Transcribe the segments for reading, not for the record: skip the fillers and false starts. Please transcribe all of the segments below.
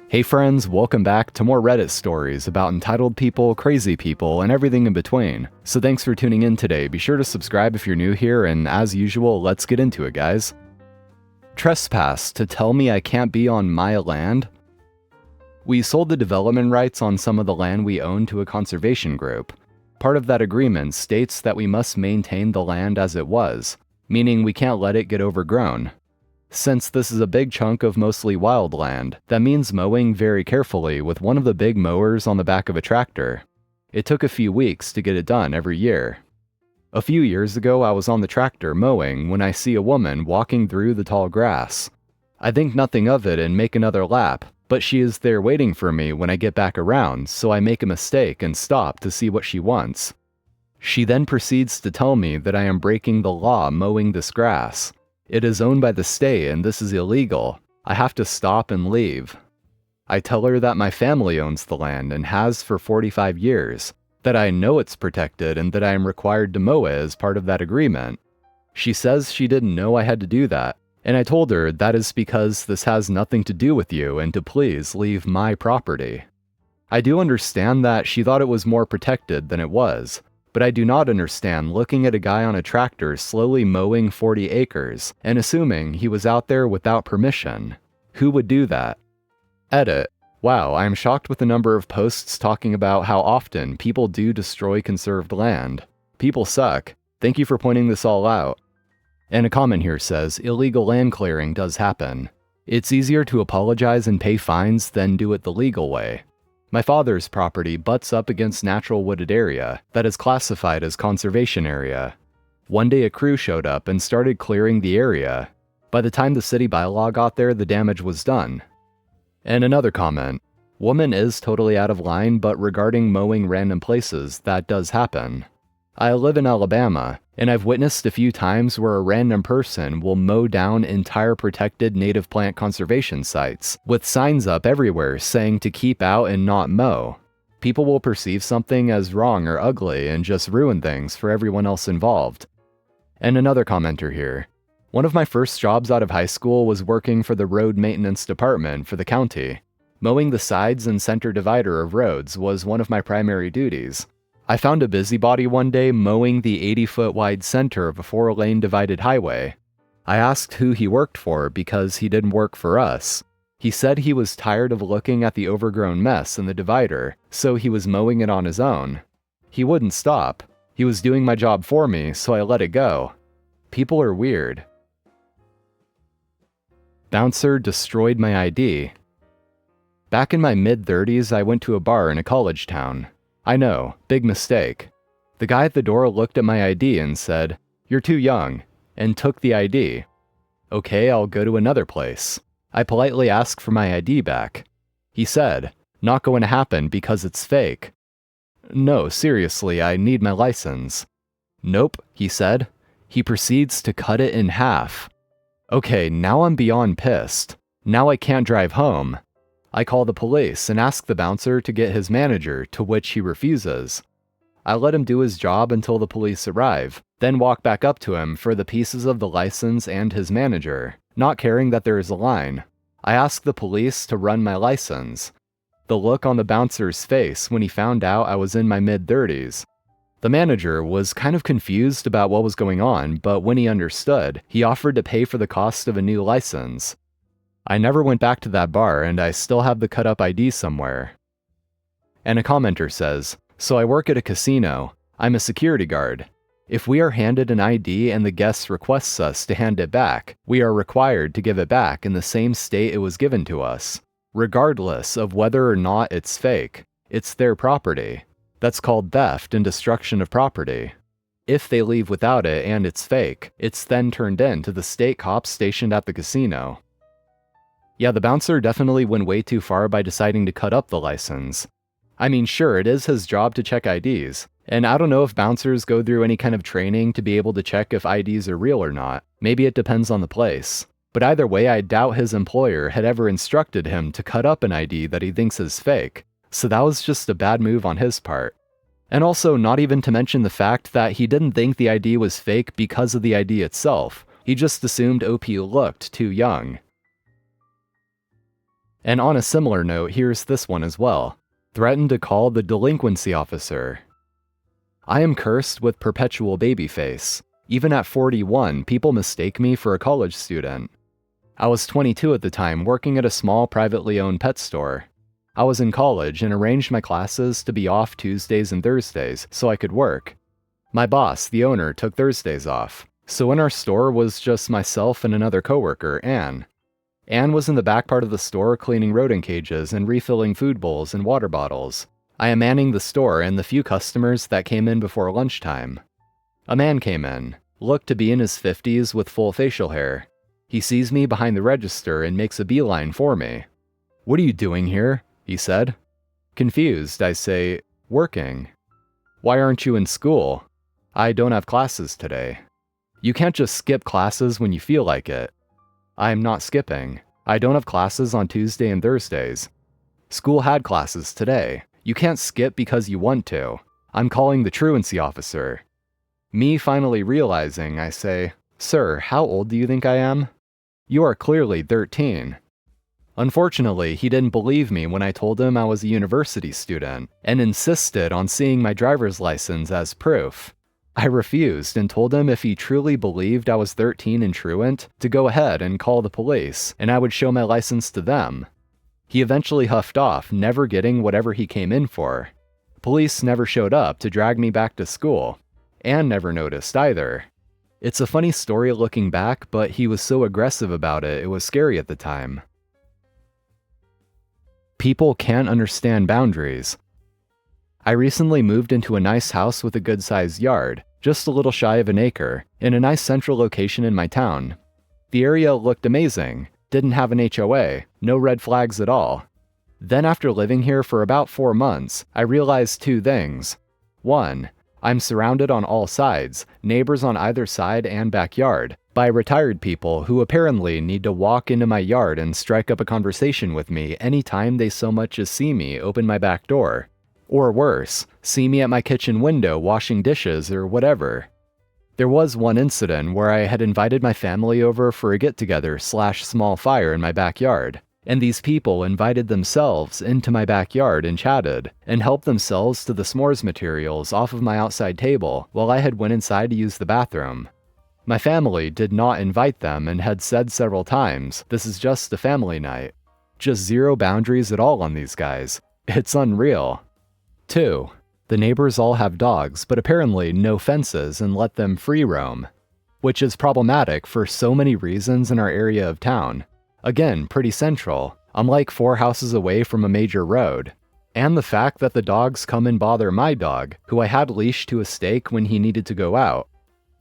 Hey friends, welcome back to more Reddit stories about entitled people, crazy people, and everything in between. So thanks for tuning in today. Be sure to subscribe if you're new here, and as usual, let's get into it, guys. Trespass to tell me I can't be on my land? We sold the development rights on some of the land we own to a conservation group. Part of that agreement states that we must maintain the land as it was, meaning we can't let it get overgrown. Since this is a big chunk of mostly wild land, that means mowing very carefully with one of the big mowers on the back of a tractor. It took a few weeks to get it done every year. A few years ago, I was on the tractor mowing when I see a woman walking through the tall grass. I think nothing of it and make another lap, but she is there waiting for me when I get back around, so I make a mistake and stop to see what she wants. She then proceeds to tell me that I am breaking the law mowing this grass. It is owned by the state and this is illegal. I have to stop and leave. I tell her that my family owns the land and has for 45 years, that I know it's protected and that I am required to mow it as part of that agreement. She says she didn't know I had to do that, and I told her that is because this has nothing to do with you and to please leave my property. I do understand that she thought it was more protected than it was, but I do not understand looking at a guy on a tractor slowly mowing 40 acres and assuming he was out there without permission. Who would do that? Edit. Wow, I am shocked with the number of posts talking about how often people do destroy conserved land. People suck. Thank you for pointing this all out. And a comment here says, illegal land clearing does happen. It's easier to apologize and pay fines than do it the legal way. My father's property butts up against natural wooded area that is classified as conservation area. One day a crew showed up and started clearing the area. By the time the city bylaw got there, the damage was done. And another comment. Woman is totally out of line, but regarding mowing random places, that does happen. I live in Alabama, and I've witnessed a few times where a random person will mow down entire protected native plant conservation sites, with signs up everywhere saying to keep out and not mow. People will perceive something as wrong or ugly and just ruin things for everyone else involved. And another commenter here. One of my first jobs out of high school was working for the road maintenance department for the county. Mowing the sides and center divider of roads was one of my primary duties. I found a busybody one day mowing the 80-foot wide center of a 4-lane divided highway. I asked who he worked for because he didn't work for us. He said he was tired of looking at the overgrown mess in the divider, so he was mowing it on his own. He wouldn't stop. He was doing my job for me, so I let it go. People are weird. Bouncer destroyed my ID. Back in my mid-30s, I went to a bar in a college town. I know, big mistake. The guy at the door looked at my ID and said, "You're too young," and took the ID. Okay, I'll go to another place. I politely asked for my ID back. He said, "Not going to happen because it's fake." No, seriously, I need my license. Nope, he said. He proceeds to cut it in half. Okay, now I'm beyond pissed. Now I can't drive home. I call the police and ask the bouncer to get his manager, to which he refuses. I let him do his job until the police arrive, then walk back up to him for the pieces of the license and his manager, not caring that there is a line. I ask the police to run my license. The look on the bouncer's face when he found out I was in my mid-30s. The manager was kind of confused about what was going on, but when he understood, he offered to pay for the cost of a new license. I never went back to that bar, and I still have the cut-up ID somewhere. And a commenter says, "So I work at a casino. I'm a security guard. If we are handed an ID and the guest requests us to hand it back, we are required to give it back in the same state it was given to us, regardless of whether or not it's fake. It's their property. That's called theft and destruction of property. If they leave without it and it's fake, it's then turned in to the state cops stationed at the casino." Yeah, the bouncer definitely went way too far by deciding to cut up the license. I mean, sure, it is his job to check IDs, and I don't know if bouncers go through any kind of training to be able to check if IDs are real or not. Maybe it depends on the place. But either way, I doubt his employer had ever instructed him to cut up an ID that he thinks is fake, so that was just a bad move on his part. And also, not even to mention the fact that he didn't think the ID was fake because of the ID itself. He just assumed OP looked too young. And on a similar note, here's this one as well. Threatened to call the delinquency officer. I am cursed with perpetual baby face. Even at 41, people mistake me for a college student. I was 22 at the time, working at a small privately owned pet store. I was in college and arranged my classes to be off Tuesdays and Thursdays so I could work. My boss, the owner, took Thursdays off, so in our store was just myself and another coworker, Anne. Anne was in the back part of the store cleaning rodent cages and refilling food bowls and water bottles. I am manning the store and the few customers that came in before lunchtime. A man came in, looked to be in his 50s with full facial hair. He sees me behind the register and makes a beeline for me. "What are you doing here?" he said. Confused, I say, "Working." "Why aren't you in school?" "I don't have classes today." "You can't just skip classes when you feel like it." "I'm not skipping. I don't have classes on Tuesday and Thursdays." "School had classes today. You can't skip because you want to. I'm calling the truancy officer." Me finally realizing, I say, "Sir, how old do you think I am?" "You are clearly 13. Unfortunately, he didn't believe me when I told him I was a university student, and insisted on seeing my driver's license as proof. I refused and told him if he truly believed I was 13 and truant, to go ahead and call the police, and I would show my license to them. He eventually huffed off, never getting whatever he came in for. Police never showed up to drag me back to school. Anne never noticed either. It's a funny story looking back, but he was so aggressive about it, it was scary at the time. People can't understand boundaries. I recently moved into a nice house with a good-sized yard, just a little shy of an acre, in a nice central location in my town. The area looked amazing, didn't have an HOA, no red flags at all. Then after living here for about 4 months, I realized 2 things. 1. I'm surrounded on all sides, neighbors on either side and backyard, by retired people who apparently need to walk into my yard and strike up a conversation with me anytime they so much as see me open my back door. Or worse, see me at my kitchen window washing dishes or whatever. There was one incident where I had invited my family over for a get-together/small fire in my backyard, and these people invited themselves into my backyard and chatted, and helped themselves to the s'mores materials off of my outside table while I had went inside to use the bathroom. My family did not invite them and had said several times, "This is just a family night." Just zero boundaries at all on these guys. It's unreal. 2. The neighbors all have dogs, but apparently no fences and let them free roam, which is problematic for so many reasons in our area of town. Again, pretty central. I'm like 4 houses away from a major road. And the fact that the dogs come and bother my dog, who I had leashed to a stake when he needed to go out.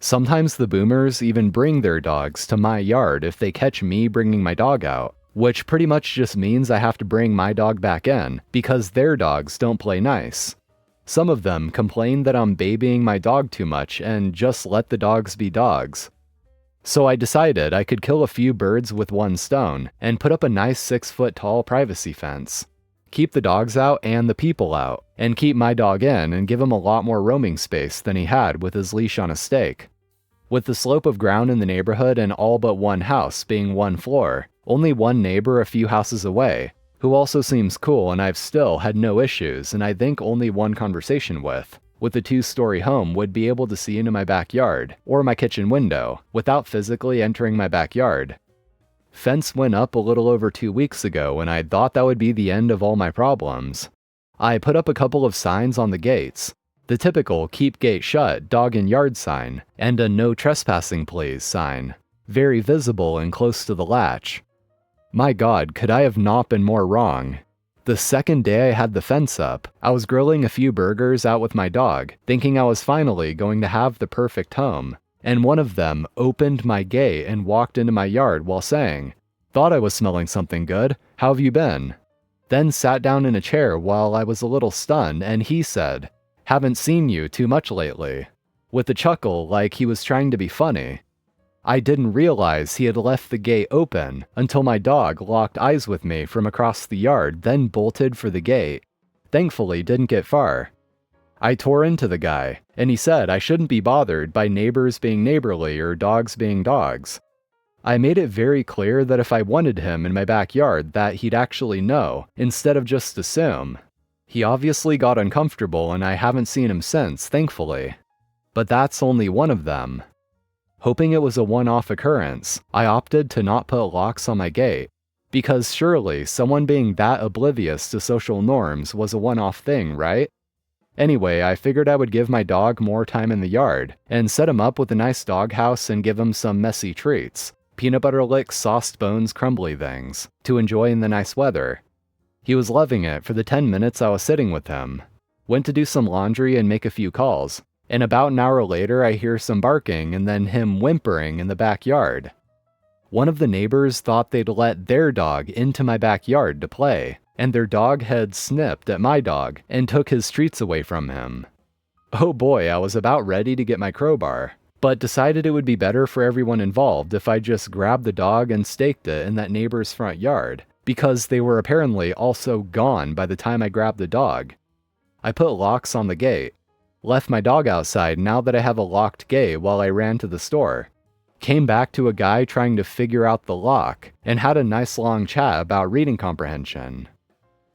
Sometimes the boomers even bring their dogs to my yard if they catch me bringing my dog out, which pretty much just means I have to bring my dog back in, because their dogs don't play nice. Some of them complain that I'm babying my dog too much and just let the dogs be dogs. So I decided I could kill a few birds with one stone and put up a nice 6-foot-tall privacy fence. Keep the dogs out and the people out, and keep my dog in and give him a lot more roaming space than he had with his leash on a stake. With the slope of ground in the neighborhood and all but one house being 1 floor, only one neighbor a few houses away, who also seems cool and I've still had no issues and I think only one conversation with a 2-story home would be able to see into my backyard, or my kitchen window, without physically entering my backyard. Fence went up a little over 2 weeks ago and I thought that would be the end of all my problems. I put up a couple of signs on the gates. The typical "keep gate shut, dog in yard" sign, and a "no trespassing please" sign. Very visible and close to the latch. My God, could I have not been more wrong? The second day I had the fence up, I was grilling a few burgers out with my dog, thinking I was finally going to have the perfect home, and one of them opened my gate and walked into my yard while saying, "Thought I was smelling something good, how have you been?" Then sat down in a chair while I was a little stunned and he said, "Haven't seen you too much lately," with a chuckle like he was trying to be funny. I didn't realize he had left the gate open until my dog locked eyes with me from across the yard, then bolted for the gate. Thankfully, didn't get far. I tore into the guy, and he said I shouldn't be bothered by neighbors being neighborly or dogs being dogs. I made it very clear that if I wanted him in my backyard that he'd actually know, instead of just assume. He obviously got uncomfortable and I haven't seen him since, thankfully. But that's only one of them. Hoping it was a one-off occurrence, I opted to not put locks on my gate, because surely someone being that oblivious to social norms was a one-off thing, right? Anyway, I figured I would give my dog more time in the yard, and set him up with a nice doghouse and give him some messy treats, peanut butter licks, sauced bones, crumbly things, to enjoy in the nice weather. He was loving it for the 10 minutes I was sitting with him. Went to do some laundry and make a few calls, and about an hour later I hear some barking and then him whimpering in the backyard. One of the neighbors thought they'd let their dog into my backyard to play, and their dog had snipped at my dog and took his treats away from him. Oh boy, I was about ready to get my crowbar, but decided it would be better for everyone involved if I just grabbed the dog and staked it in that neighbor's front yard, because they were apparently also gone by the time I grabbed the dog. I put locks on the gate, left my dog outside now that I have a locked gate while I ran to the store, came back to a guy trying to figure out the lock, and had a nice long chat about reading comprehension.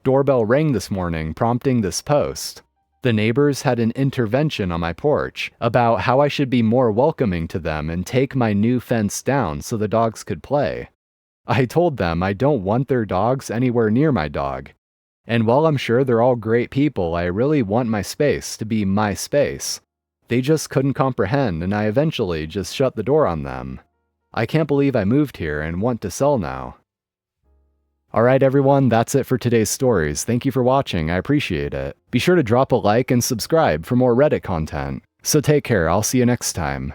Doorbell rang this morning, prompting this post. The neighbors had an intervention on my porch about how I should be more welcoming to them and take my new fence down so the dogs could play. I told them I don't want their dogs anywhere near my dog. And while I'm sure they're all great people, I really want my space to be my space. They just couldn't comprehend, and I eventually just shut the door on them. I can't believe I moved here and want to sell now. Alright everyone, that's it for today's stories. Thank you for watching, I appreciate it. Be sure to drop a like and subscribe for more Reddit content. So take care, I'll see you next time.